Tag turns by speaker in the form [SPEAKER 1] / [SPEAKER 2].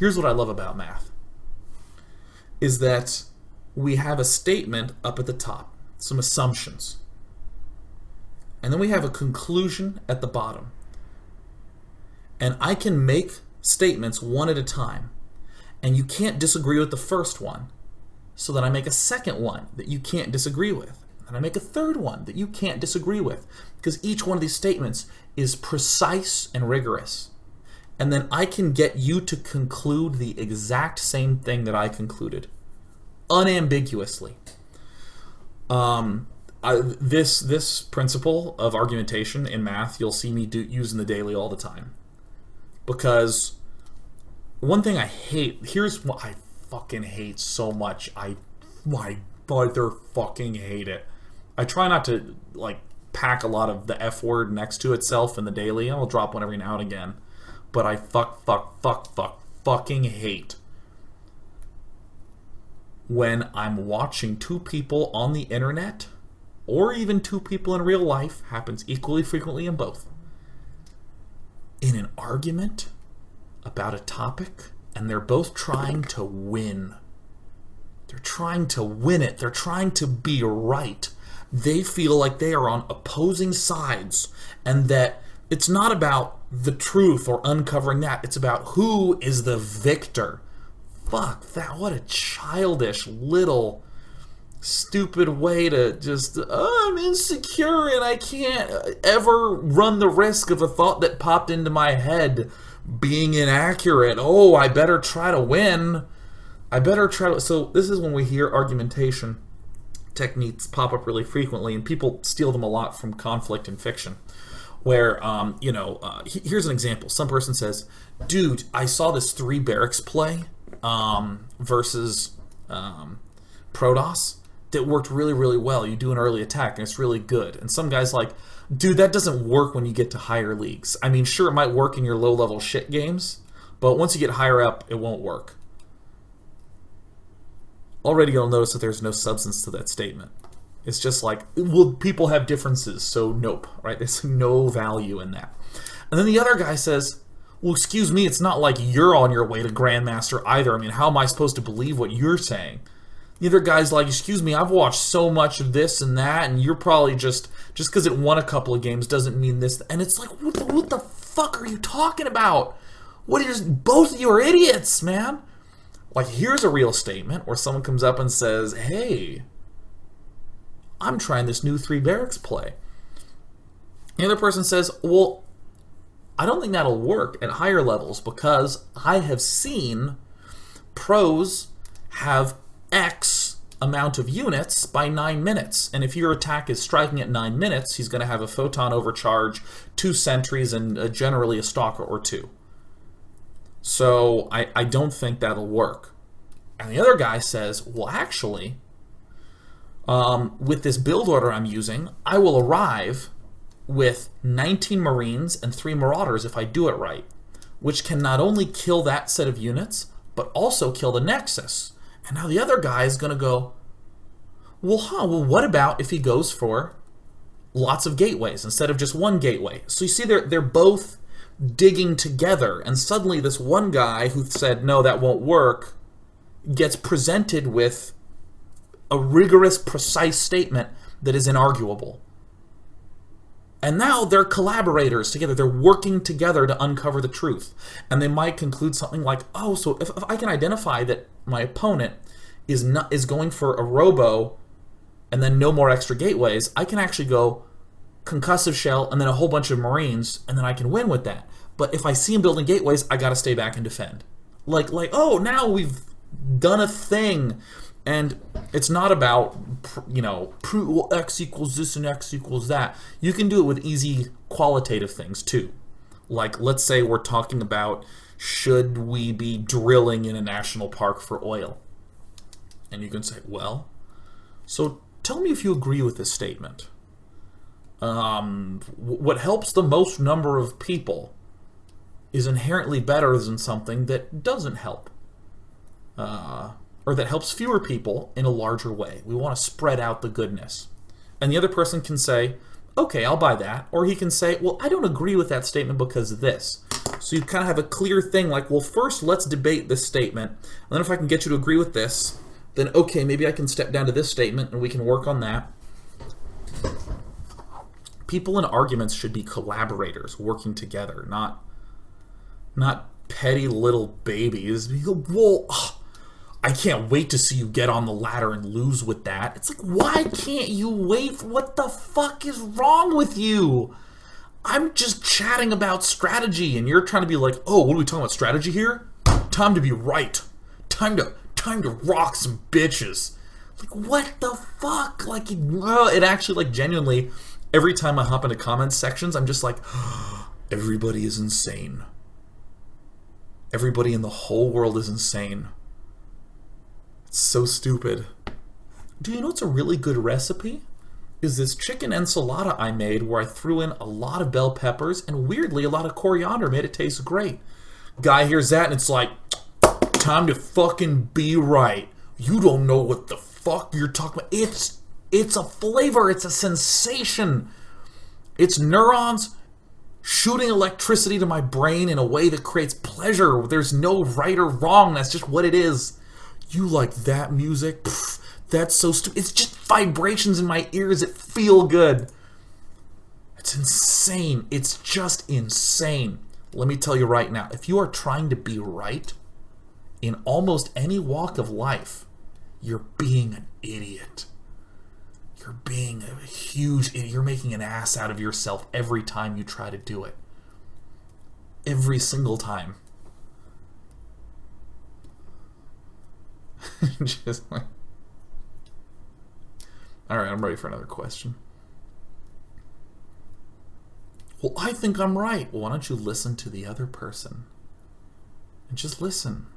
[SPEAKER 1] Here's what I love about math, is that we have a statement up at the top, some assumptions, and then we have a conclusion at the bottom. And I can make statements one at a time, and you can't disagree with the first one, so then I make a second one that you can't disagree with, and I make a third one that you can't disagree with, because each one of these statements is precise and rigorous. And then I can get you to conclude the exact same thing that I concluded, unambiguously. This principle of argumentation in math, you'll see me use in the daily all the time. Because one thing I hate, here's what I fucking hate so much. My brother fucking hate it. I try not to like pack a lot of the F word next to itself in the daily. I'll drop one every now and again. But I fucking hate when I'm watching two people on the internet, or even two people in real life, happens equally frequently in both, in an argument about a topic, and they're both trying to win. They're trying to win it. They're trying to be right. They feel like they are on opposing sides, and that it's not about the truth or uncovering that. It's about who is the victor. Fuck that. What a childish little stupid way to just, I'm insecure and I can't ever run the risk of a thought that popped into my head being inaccurate. Oh, I better try to win. I better try to... So this is when we hear argumentation techniques pop up really frequently, and people steal them a lot from conflict and fiction. Where, here's an example. Some person says, dude, I saw this 3 barracks play versus Protoss that worked really, really well. You do an early attack, and it's really good. And some guy's like, dude, that doesn't work when you get to higher leagues. I mean, sure, it might work in your low-level shit games, but once you get higher up, it won't work. Already you'll notice that there's no substance to that statement. It's just like, well, people have differences, so nope, right? There's no value in that. And then the other guy says, well, excuse me, it's not like you're on your way to Grandmaster either. I mean, how am I supposed to believe what you're saying? The other guy's like, excuse me, I've watched so much of this and that, and you're probably just because it won a couple of games doesn't mean this. And it's like, what the fuck are you talking about? Both of you are idiots, man. Like, here's a real statement where someone comes up and says, hey, I'm trying this new 3 barracks play. The other person says, well, I don't think that'll work at higher levels because I have seen pros have X amount of units by 9 minutes. And if your attack is striking at 9 minutes, he's going to have a photon overcharge, 2 sentries, and generally a stalker or 2. So I don't think that'll work. And the other guy says, well, actually, with this build order I'm using, I will arrive with 19 Marines and 3 Marauders if I do it right, which can not only kill that set of units, but also kill the Nexus. And now the other guy is going to go, well, what about if he goes for lots of gateways instead of just one gateway? So you see, they're both digging together, and suddenly this one guy who said, no, that won't work, gets presented with a rigorous, precise statement that is inarguable. And now they're collaborators together. They're working together to uncover the truth. And they might conclude something like, oh, so if I can identify that my opponent is going for a robo and then no more extra gateways, I can actually go concussive shell and then a whole bunch of Marines, and then I can win with that. But if I see him building gateways, I gotta stay back and defend. Like, oh, now we've done a thing. And it's not about, well, X equals this and X equals that. You can do it with easy qualitative things too. Like, let's say we're talking about, should we be drilling in a national park for oil? And you can say, well, so tell me if you agree with this statement. What helps the most number of people is inherently better than something that doesn't help. Or that helps fewer people in a larger way. We want to spread out the goodness. And the other person can say, Okay, I'll buy that. Or he can say, well, I don't agree with that statement because of this. So you kind of have a clear thing like, well, first let's debate this statement. And then if I can get you to agree with this, then okay, maybe I can step down to this statement and we can work on that. People in arguments should be collaborators working together, not petty little babies. Well, I can't wait to see you get on the ladder and lose with that. It's like, why can't you wait? What the fuck is wrong with you? I'm just chatting about strategy, and you're trying to be like, oh, what are we talking about, strategy here? Time to be right. Time to rock some bitches. Like, what the fuck? Like, it actually, like, genuinely, every time I hop into comments sections, I'm just like, everybody is insane. Everybody in the whole world is insane. It's so stupid. Do you know what's a really good recipe? Is this chicken enchilada I made where I threw in a lot of bell peppers and weirdly a lot of coriander made it taste great. Guy hears that and it's like, time to fucking be right. You don't know what the fuck you're talking about. It's a flavor. It's a sensation. It's neurons shooting electricity to my brain in a way that creates pleasure. There's no right or wrong. That's just what it is. You like that music? Pfft, that's so stupid. It's just vibrations in my ears that feel good. It's insane. It's just insane. Let me tell you right now, if you are trying to be right in almost any walk of life, you're being an idiot. You're being a huge idiot. You're making an ass out of yourself every time you try to do it. Every single time. Just like... Alright, I'm ready for another question. Well, I think I'm right. Well, why don't you listen to the other person? And just listen.